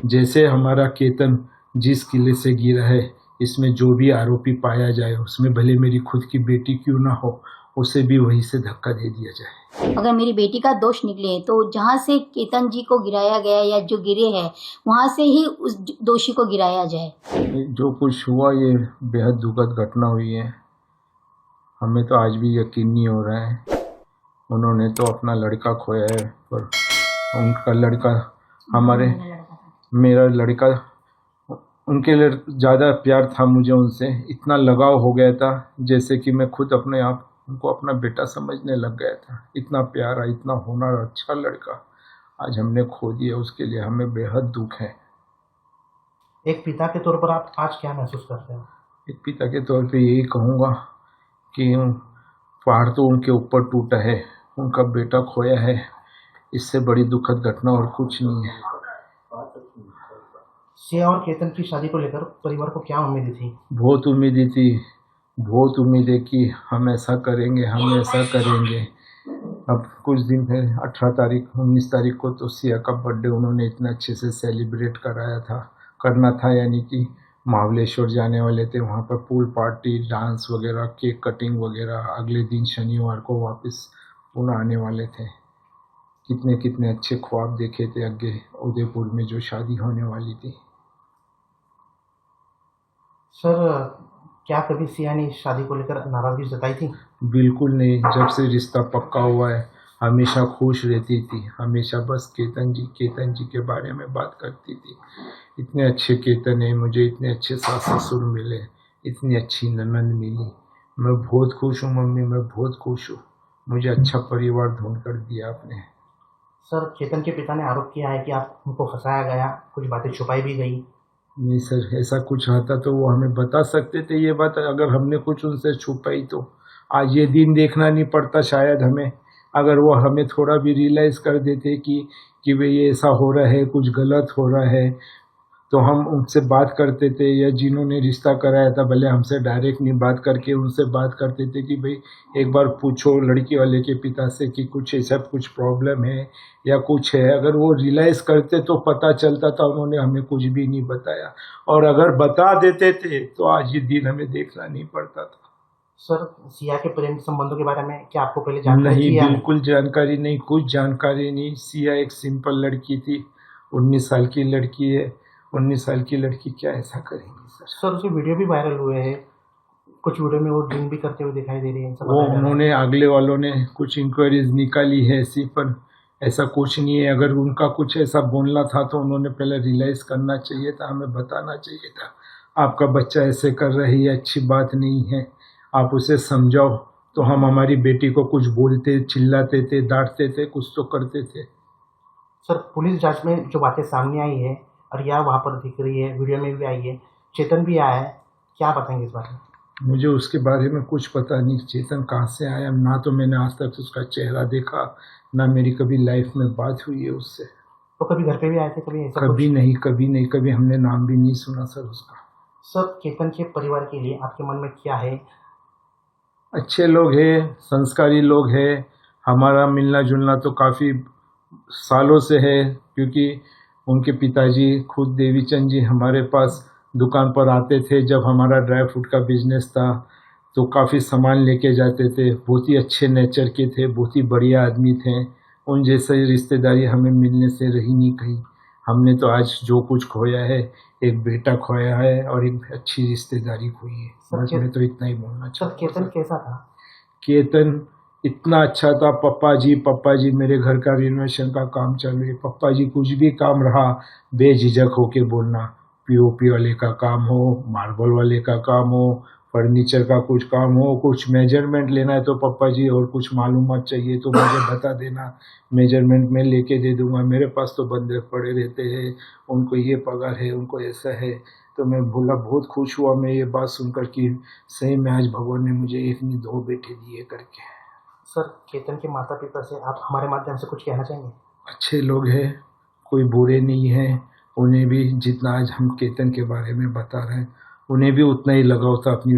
जैसे हमारा केतन जिस किले से गिरा है, इसमें जो भी आरोपी पाया जाए, उसमें भले मेरी खुद की बेटी क्यों ना हो, उसे भी वहीं से धक्का दे दिया जाए। अगर मेरी बेटी का दोष निकले तो जहाँ से केतन जी को गिराया गया या जो गिरे हैं वहाँ से ही उस दोषी को गिराया जाए। जो कुछ हुआ ये बेहद दुखद घटना हुई है। हमें तो आज भी यकीन नहीं हो रहा है। उन्होंने तो अपना लड़का खोया है, पर उनका लड़का मेरा लड़का, उनके लिए ज़्यादा प्यार था मुझे उनसे, इतना लगाव हो गया था जैसे कि मैं खुद अपने आप उनको अपना बेटा समझने लग गया था। इतना प्यारा, इतना होनहार, अच्छा लड़का आज हमने खो दिया, उसके लिए हमें बेहद दुख है। एक पिता के तौर पर आप आज क्या महसूस करते हैं? एक पिता के तौर पे यही कहूँगा कि पहाड़ तो उनके ऊपर टूटा है, उनका बेटा खोया है, इससे बड़ी दुखद घटना और कुछ नहीं है। सिया और केतन की शादी को लेकर परिवार को क्या उम्मीद थी? बहुत उम्मीदें थी, बहुत उम्मीदें कि हम ऐसा करेंगे, हम ऐसा करेंगे। अब कुछ दिन पहले 18 तारीख 19 तारीख को तो सिया का बर्थडे उन्होंने इतने अच्छे से सेलिब्रेट करना था, यानी कि महाबलेश्वर जाने वाले थे, वहाँ पर पूल पार्टी, डांस वगैरह, केक कटिंग वगैरह। अगले दिन शनिवार को वापस पुणे आने वाले थे। कितने कितने अच्छे ख्वाब देखे थे आगे उदयपुर में जो शादी होने वाली थी। सर, क्या कभी सिया ने शादी को लेकर नाराजगी जताई थी? बिल्कुल नहीं, जब से रिश्ता पक्का हुआ है हमेशा खुश रहती थी, हमेशा बस केतन जी के बारे में बात करती थी। इतने अच्छे केतन है, मुझे इतने अच्छे सास ससुर मिले, इतनी अच्छी ननद मिली। मैं बहुत खुश हूँ मम्मी, मैं बहुत खुश हूँ, मुझे अच्छा परिवार ढूंढ कर दिया आपने। सर, केतन के पिता ने आरोप किया है कि आप उनको फंसाया गया, कुछ बातें छुपाई भी गई। नहीं सर, ऐसा कुछ आता तो वो हमें बता सकते थे। ये बात अगर हमने कुछ उनसे छुपाई तो आज ये दिन देखना नहीं पड़ता शायद हमें। अगर वो हमें थोड़ा भी रियलाइज़ कर देते कि भाई ये ऐसा हो रहा है, कुछ गलत हो रहा है, तो हम उनसे बात करते थे, या जिन्होंने रिश्ता कराया था भले हमसे डायरेक्ट नहीं बात करके उनसे बात करते थे कि भाई एक बार पूछो लड़की वाले के पिता से कि कुछ ऐसा कुछ प्रॉब्लम है या कुछ है। अगर वो रियलाइज़ करते तो पता चलता था, उन्होंने हमें कुछ भी नहीं बताया। और अगर बता देते थे तो आज ये दिन हमें देखना नहीं पड़ता था। सर, सिया के प्रेम संबंधों के बारे में क्या आपको पहले जानकारी जानकारी थी? नहीं, बिल्कुल जानकारी नहीं, कुछ जानकारी नहीं। सिया एक सिंपल लड़की थी, 19 साल की लड़की है। 19 साल की लड़की क्या ऐसा करेंगी सर? सर, उसके वीडियो भी वायरल हुए हैं, कुछ वीडियो में वो ड्रिंक भी करते हुए दिखाई दे रही है। वो उन्होंने अगले वालों ने कुछ इंक्वायरीज निकाली है ऐसी, पर ऐसा कुछ नहीं है। अगर उनका कुछ ऐसा बोलना था तो उन्होंने पहले रियलाइज़ करना चाहिए था, हमें बताना चाहिए था आपका बच्चा ऐसे कर रही है, अच्छी बात नहीं है, आप उसे समझाओ। तो हम हमारी बेटी को कुछ बोलते, चिल्लाते थे, डांटते थे, कुछ तो करते थे। सर, पुलिस जांच में जो बातें सामने आई है और या वहाँ पर दिख रही है, वीडियो में भी आई है, चेतन भी आया है, क्या बताएंगे इस बारे में? मुझे उसके बारे में कुछ पता नहीं, चेतन कहाँ से आया, ना तो मैंने आज तक उसका चेहरा देखा, ना मेरी कभी लाइफ में बात हुई है उससे। तो कभी घर पे भी आए थे? कभी ऐसा कभी नहीं, कभी नहीं, कभी हमने नाम भी नहीं सुना सर उसका। सर, केतन के परिवार के लिए आपके मन में क्या है? अच्छे लोग हैं, संस्कारी लोग हैं। हमारा मिलना जुलना तो काफ़ी सालों से है, क्योंकि उनके पिताजी खुद देवीचंद जी हमारे पास दुकान पर आते थे जब हमारा ड्राई फ्रूट का बिजनेस था, तो काफ़ी सामान लेके जाते थे। बहुत ही अच्छे नेचर के थे, बहुत ही बढ़िया आदमी थे। उन जैसे रिश्तेदारी हमें मिलने से रही नहीं कहीं। हमने तो आज जो कुछ खोया है, एक बेटा खोया है और एक अच्छी रिश्तेदारी खोई है। बस मैं तो इतना ही बोलना चाहता हूँ। केतन कैसा था? केतन इतना अच्छा था। पप्पा जी मेरे घर का रिनोवेशन का काम चालू है, पप्पा जी कुछ भी काम रहा बेझिझक होके बोलना। पीओपी वाले का काम हो, मार्बल वाले का काम हो, फर्नीचर का कुछ काम हो, कुछ मेजरमेंट लेना है तो पप्पा जी, और कुछ मालूमात चाहिए तो मुझे बता देना, मेजरमेंट मैं लेके दे दूंगा। मेरे पास तो बंदे पड़े रहते हैं, उनको ये पगार है, उनको ऐसा है। तो मैं बोला, बहुत खुश हुआ मैं ये बात सुनकर कि सही में आज भगवान ने मुझे एक नहीं 2 बेटे दिए करके। सर, केतन के माता पिता से आप हमारे माध्यम से कुछ कहना चाहेंगे? अच्छे लोग हैं, कोई बुरे नहीं हैं। उन्हें भी जितना आज हम केतन के बारे में बता रहे हैं, उन्हें भी उतना ही लगाव था अपनी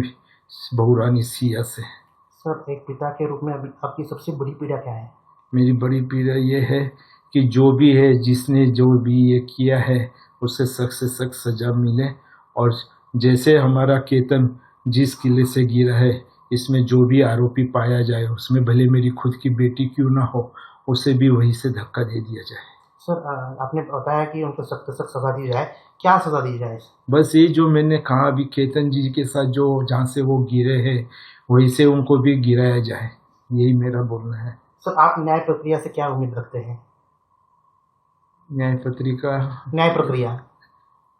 बहुरानी सिया से। सर, एक पिता के रूप में अभी आपकी सबसे बड़ी पीड़ा क्या है? मेरी बड़ी पीड़ा ये है कि जो भी है, जिसने जो भी ये किया है, उसे सख्त से सख्त सजा मिले। और जैसे हमारा केतन जिस किले से गिरा है, इसमें जो भी आरोपी पाया जाए, उसमें भले मेरी खुद की बेटी क्यों ना हो, उसे भी वहीं से धक्का दे दिया जाए। सर आपने बताया कि उनको सख्त से सख्त सजा दी जाए, क्या सजा दी जाए? बस ये जो मैंने कहा अभी, केतन जी के साथ जो जहाँ से वो गिरे हैं वहीं से उनको भी गिराया जाए, यही मेरा बोलना है। सर आप न्याय प्रक्रिया से क्या उम्मीद रखते हैं? न्याय पत्रिका, न्याय प्रक्रिया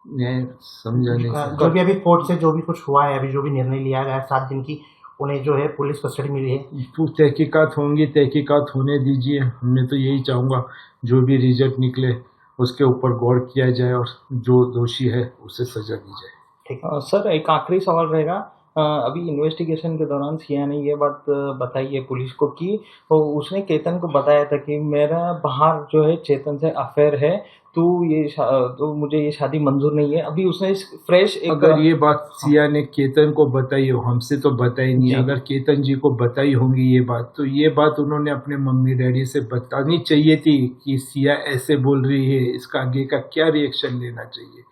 न्याय समझा नहीं जो भी अभी कोर्ट से जो भी कुछ हुआ है, अभी जो भी निर्णय लिया गया है 7 दिन की, उन्हें जो है पुलिस कस्टडी मिली है। तहकीकात होंगी, तहकीकात होने दीजिए। मैं तो यही चाहूँगा जो भी रिजल्ट निकले उसके ऊपर गौर किया जाए और जो दोषी है उसे सजा दी जाए। ठीक सर एक आखिरी सवाल रहेगा। अभी इन्वेस्टिगेशन के दौरान सिया ने ये बात बताई है पुलिस को कि उसने केतन को बताया था कि मेरा बाहर जो है चेतन से अफेयर है, तो मुझे ये शादी मंजूर नहीं है। अभी उसने फ्रेश अगर ये बात सिया ने केतन को बताई हो, हमसे तो बताई नहीं, अगर केतन जी को बताई होंगी ये बात, तो ये बात उन्होंने अपने मम्मी डैडी से बतानी चाहिए थी कि सिया ऐसे बोल रही है, इसका आगे का क्या रिएक्शन लेना चाहिए।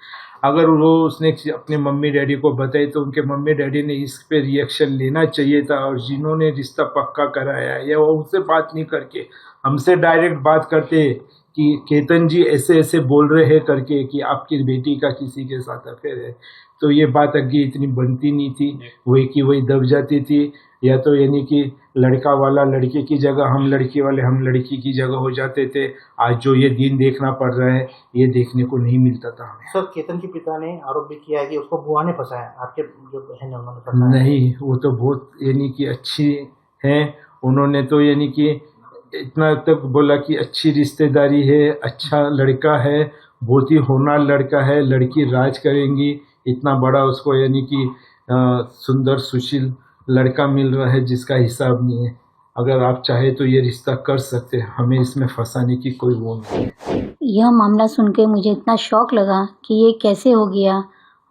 अगर उसने अपने मम्मी डैडी को बताई तो उनके मम्मी डैडी ने इस पे रिएक्शन लेना चाहिए था। और जिन्होंने रिश्ता पक्का कराया या वो उनसे बात नहीं करके हमसे डायरेक्ट बात करते कि केतन जी ऐसे ऐसे बोल रहे हैं करके कि आपकी बेटी का किसी के साथ अफेयर है, तो ये बात आगे इतनी बनती नहीं थी, वही की वही दब जाती थी। या तो यानी कि लड़का वाला लड़के की जगह, हम लड़की वाले हम लड़की की जगह हो जाते थे। आज जो ये दिन देखना पड़ रहा है, ये देखने को नहीं मिलता था हमें। सर केतन के पिता ने आरोप भी किया है कि उसको बुआ ने फंसाया, आपके जो बहन है उन्होंने फंसाया? नहीं, वो तो बहुत यानी कि अच्छी हैं, उन्होंने तो यानी कि इतना तक बोला कि अच्छी रिश्तेदारी है, अच्छा लड़का है, बहुत ही होनहार लड़का है, लड़की राज करेंगी, इतना बड़ा उसको यानी कि सुंदर सुशील लड़का मिल रहा है जिसका हिसाब नहीं है। अगर आप चाहे तो ये रिश्ता कर सकते हैं, हमें इसमें फंसाने की कोई वो नहीं है। यह मामला सुन के मुझे इतना शौक लगा कि ये कैसे हो गया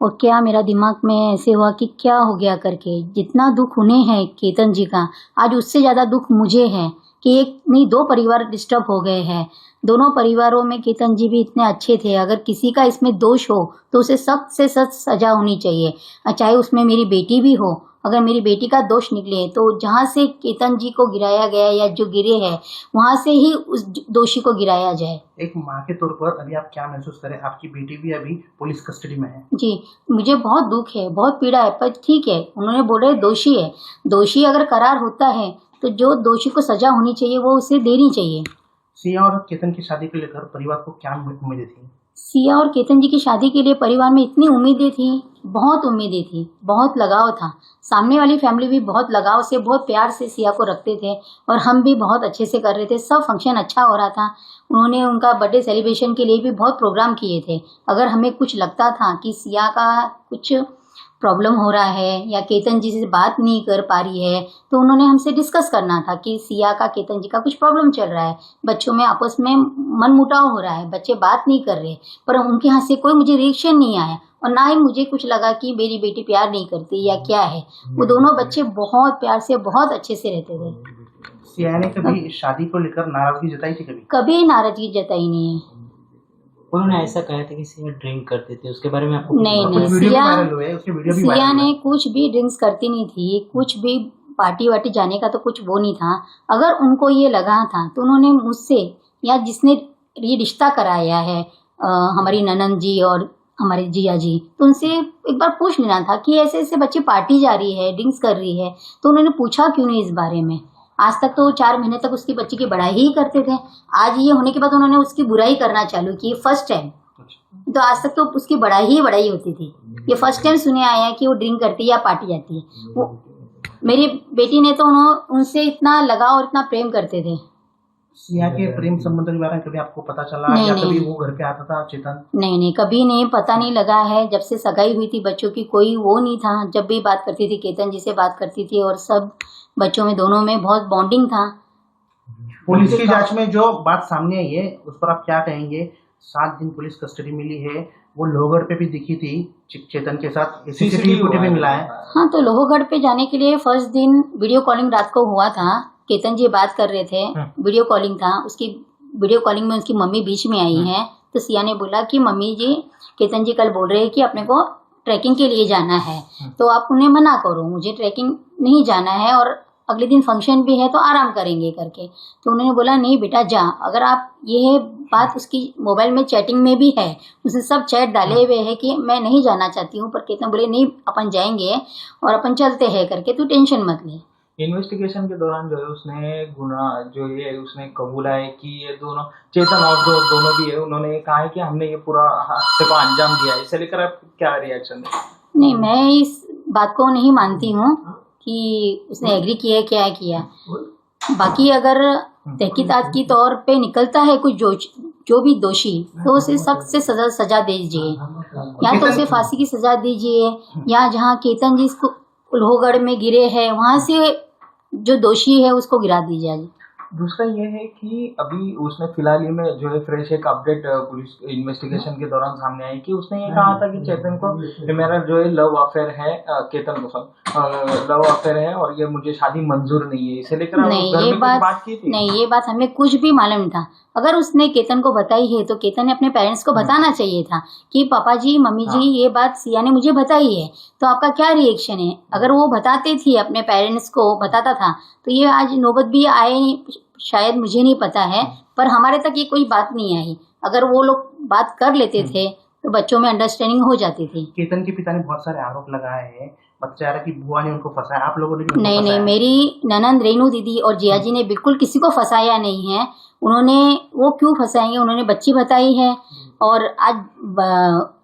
और क्या मेरा दिमाग में ऐसे हुआ कि क्या हो गया करके। जितना दुख उन्हें है केतन जी का, आज उससे ज़्यादा दुख मुझे है कि एक नहीं 2 परिवार डिस्टर्ब हो गए हैं। दोनों परिवारों में केतन जी भी इतने अच्छे थे। अगर किसी का इसमें दोष हो तो उसे सख्त से सख्त सजा होनी चाहिए, चाहे उसमें मेरी बेटी भी हो। अगर मेरी बेटी का दोष निकले तो जहाँ से केतन जी को गिराया गया या जो गिरे हैं वहाँ से ही उस दोषी को गिराया जाए। एक माँ के तौर पर अभी आप क्या महसूस करें? आपकी बेटी भी अभी पुलिस कस्टडी में है। जी, मुझे बहुत दुख है, बहुत पीड़ा है, पर ठीक है, उन्होंने बोले दोषी है। दोषी अगर करार होता है तो जो दोषी को सजा होनी चाहिए वो उसे देनी चाहिए। सिया और केतन की शादी को लेकर परिवार को क्या उम्मीदें थी? सिया और केतन जी की शादी के लिए परिवार में इतनी उम्मीदें थी, बहुत उम्मीदें थी, बहुत लगाव था। सामने वाली फैमिली भी बहुत लगाव से, बहुत प्यार से सिया को रखते थे और हम भी बहुत अच्छे से कर रहे थे। सब फंक्शन अच्छा हो रहा था। उन्होंने उनका बर्थडे सेलिब्रेशन के लिए भी बहुत प्रोग्राम किए थे। अगर हमें कुछ लगता था कि सिया का कुछ प्रॉब्लम हो रहा है या केतन जी से बात नहीं कर पा रही है तो उन्होंने हमसे डिस्कस करना था कि सिया का केतन जी का कुछ प्रॉब्लम चल रहा है, बच्चों में आपस में मनमुटाव हो रहा है, बच्चे बात नहीं कर रहे। पर उनके यहाँ से कोई मुझे रिएक्शन नहीं आया और ना ही मुझे कुछ लगा कि मेरी बेटी प्यार नहीं करती या क्या है। वो दोनों बच्चे बहुत प्यार से, बहुत अच्छे से रहते थे। सिया ने कभी शादी को लेकर नाराजगी जताई थी? कभी नाराजगी जताई नहीं है। उन्होंने ऐसा कहा था कि सिया ड्रिंक करते थे, उसके बारे में आपको नहीं, सिया ने कुछ भी ड्रिंक्स करती नहीं थी, कुछ भी पार्टी वार्टी जाने का तो कुछ वो नहीं था। अगर उनको ये लगा था तो उन्होंने मुझसे या जिसने ये रिश्ता कराया है हमारी ननंद जी और हमारे जिया जी, तो उनसे एक बार पूछ लेना था कि ऐसे ऐसे बच्चे पार्टी जा रही है, ड्रिंक्स कर रही है, तो उन्होंने पूछा क्यों नहीं इस बारे में। आज तक तो 4 महीने तक उसकी बच्ची की बढ़ाई ही करते थे। आज ये होने के बाद उन्होंने उसकी बुराई करना चालू की, फर्स्ट टाइम। तो आज तक तो उसकी बढ़ाई ही बढ़ाई होती थी, ये फर्स्ट टाइम सुने आया है कि वो ड्रिंक करती है या पार्टी जाती है। वो मेरी बेटी ने तो उनसे इतना लगाव और इतना प्रेम करते थे। सिया के प्रेम संबंध के बारे में कभी आपको पता चला? नहीं, या नहीं। कभी वो घर पे आता था चेतन? नहीं, कभी नहीं, पता नहीं लगा है। जब से सगाई हुई थी बच्चों की कोई वो नहीं था। जब भी बात करती थी केतन जी से बात करती थी और सब बच्चों में दोनों में बहुत बॉन्डिंग था। पुलिस की जांच में जो बात सामने आई है उस पर आप क्या कहेंगे? 7 दिन पुलिस कस्टडी मिली है, वो लोहगढ़ पे भी दिखी थी चेतन के साथ, सीसीटीवी फुटेज भी मिला है। हाँ, तो लोहगढ़ पे जाने के लिए फर्स्ट दिन वीडियो कॉलिंग रात को हुआ था। केतन जी बात कर रहे थे, वीडियो कॉलिंग था। उसकी वीडियो कॉलिंग में उसकी मम्मी बीच में आई है, तो सिया ने बोला कि मम्मी जी केतन जी कल बोल रहे हैं कि अपने को ट्रैकिंग के लिए जाना है, तो आप उन्हें मना करो, मुझे ट्रैकिंग नहीं जाना है और अगले दिन फंक्शन भी है तो आराम करेंगे करके। तो उन्होंने बोला नहीं बेटा जा, अगर आप ये बात उसकी मोबाइल में चैटिंग में भी है, उसने सब चैट डाले हुए हैं कि मैं नहीं जाना चाहती हूँ, पर केतन बोले नहीं अपन जाएंगे और अपन चलते हैं करके, तू टेंशन मत ले। इन्वेस्टिगेशन के दौरान जो है उसने गुना जो ये उसने कबूला है कि ये दोनों चेतन और दोनों भी है, उन्होंने कहा है कि हमने ये पूरा हादसे को अंजाम दिया है। इसे लेकर आप क्या रिएक्शन है? नहीं, मैं इस बात को नहीं मानती हूँ कि उसने एग्री किया है क्या किया। बाकी अगर तहकीकात की तौर पे निकलता है कुछ जो भी दोषी, तो उसे सख्त से सजा दीजिए, या तो उसे फांसी की सजा दीजिए, या जहाँ केतन जी इसको लोहगढ़ में गिरे हैं वहाँ से जो दोषी है उसको गिरा दीजिए। दूसरा ये है कि अभी उसने फिलहाल ही में जो है फ्रेश एक अपडेट पुलिस इन्वेस्टिगेशन के दौरान सामने आई कि उसने ये कहा था कि चेतन को मेरा जो है लव अफेयर है, केतन को लव अफेयर है और ये मुझे शादी मंजूर नहीं है। इसे लेकर नहीं, ये बात की थी? नहीं, ये बात हमें कुछ भी मालूम था। अगर उसने केतन को बताई है तो केतन ने अपने पेरेंट्स को बताना चाहिए था कि पापा जी मम्मी जी ये बात सिया ने मुझे बताई है, तो आपका क्या रिएक्शन है। अगर वो बताते थे, अपने पेरेंट्स को बताता था, तो ये आज नौबत भी आए शायद, मुझे नहीं पता है, पर हमारे तक ये कोई बात नहीं आई। अगर वो लोग बात कर लेते थे तो बच्चों में अंडरस्टैंडिंग हो जाती थी। केतन के पिता ने बहुत सारे आरोप लगाए हैं, बच्चा रहा कि बुआ ने उनको फंसाया, आप लोगों ने भी नहीं नहीं, मेरी ननंद रेनू दीदी और जिया जी ने बिल्कुल किसी को फंसाया नहीं है। उन्होंने, वो क्यों फंसाएंगे, उन्होंने बच्ची बताई है और आज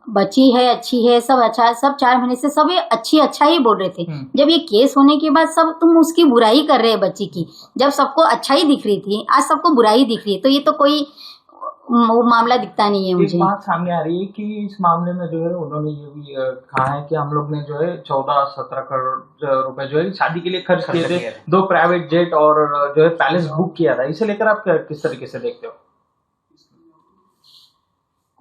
बच्ची है, अच्छी है, सब अच्छा है, सब 4 महीने से सब अच्छा ही बोल रहे थे। जब ये केस होने के बाद सब तुम उसकी बुराई कर रहे हैं बच्ची की, जब सबको अच्छा ही दिख रही थी, आज सबको बुराई दिख रही है, तो ये तो कोई वो मामला दिखता नहीं है मुझे। एक बात सामने आ रही है कि इस मामले में जो है उन्होंने ये भी कहा है कि हम लोग ने जो है 14-17 करोड़ रुपए जो है शादी के लिए खर्च किए थे, 2 प्राइवेट जेट और जो है पैलेस बुक किया था। इसे लेकर आप किस तरीके से देखते हो?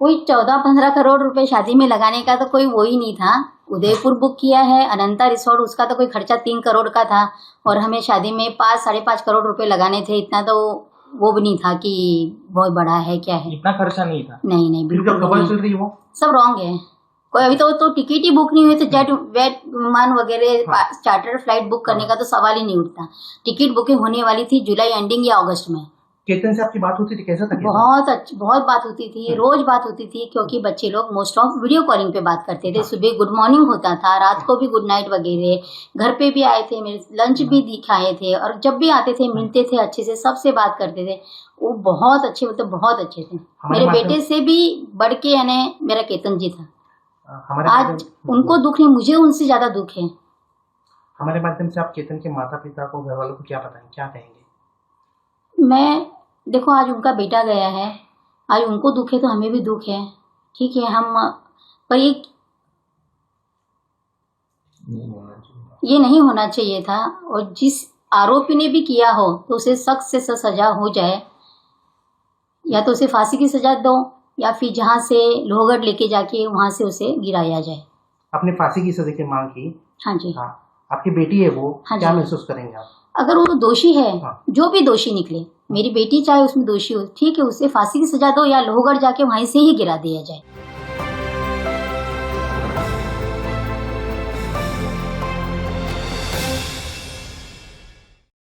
कोई 14-15 करोड़ रुपए शादी में लगाने का तो कोई वो ही नहीं था। उदयपुर बुक किया है, अनंता रिसोर्ट, उसका तो कोई खर्चा 3 करोड़ का था और हमें शादी में 5-5.5 करोड़ रुपए लगाने थे। इतना तो वो भी नहीं था कि बहुत बड़ा है क्या है, इतना खर्चा नहीं था। नहीं बिल्कुल खबर चल रही है वो सब रॉन्ग है। कोई अभी तो टिकट ही बुक नहीं हुई, तो जेट विमान वगैरह चार्टर फ्लाइट बुक करने का तो सवाल ही नहीं उठता। टिकट बुकिंग होने वाली थी जुलाई एंडिंग या अगस्त में। केतन से आपकी बात होती थी, कैसा था? बहुत बात होती थी, रोज बात होती थी, क्योंकि बच्चे लोग मोस्ट ऑफ वीडियो कॉलिंग पे बात करते थे। सुबह गुड मॉर्निंग होता था, रात को भी गुड नाइट वगैरह। घर पे भी आए थे, मेरे लंच भी दिखाए थे, और जब भी आते थे मिलते थे, अच्छे से सबसे बात करते थे। वो बहुत अच्छे, मतलब बहुत अच्छे थे। मेरे बेटे से भी बढ़ के यानी मेरा केतन जी था। आज उनको दुख नहीं, मुझे उनसे ज्यादा दुख है। हमारे माध्यम से आप केतन के माता पिता को, घर वालों को क्या बताएंगे, क्या कहेंगे? मैं देखो, आज उनका बेटा गया है, आज उनको दुख है तो हमें भी दुख है, ठीक है। हम पर ये नहीं होना चाहिए था, और जिस आरोपी ने भी किया हो तो उसे सख्त से सजा हो जाए, या तो उसे फांसी की सजा दो, या फिर जहाँ से लोहगढ़ लेके जाके वहाँ से उसे गिराया जाए। आपने फांसी की सजा की मांग की? हाँ जी। हाँ, आपकी बेटी है वो, हाँ क्या जी। महसूस करेंगे आप? अगर वो दोषी है, हाँ। जो भी दोषी निकले, मेरी बेटी चाहे उसमें दोषी हो, ठीक है, उसे फांसी की सजा दो या लोहगढ़ जाके वहीं से ही गिरा दिया जाए।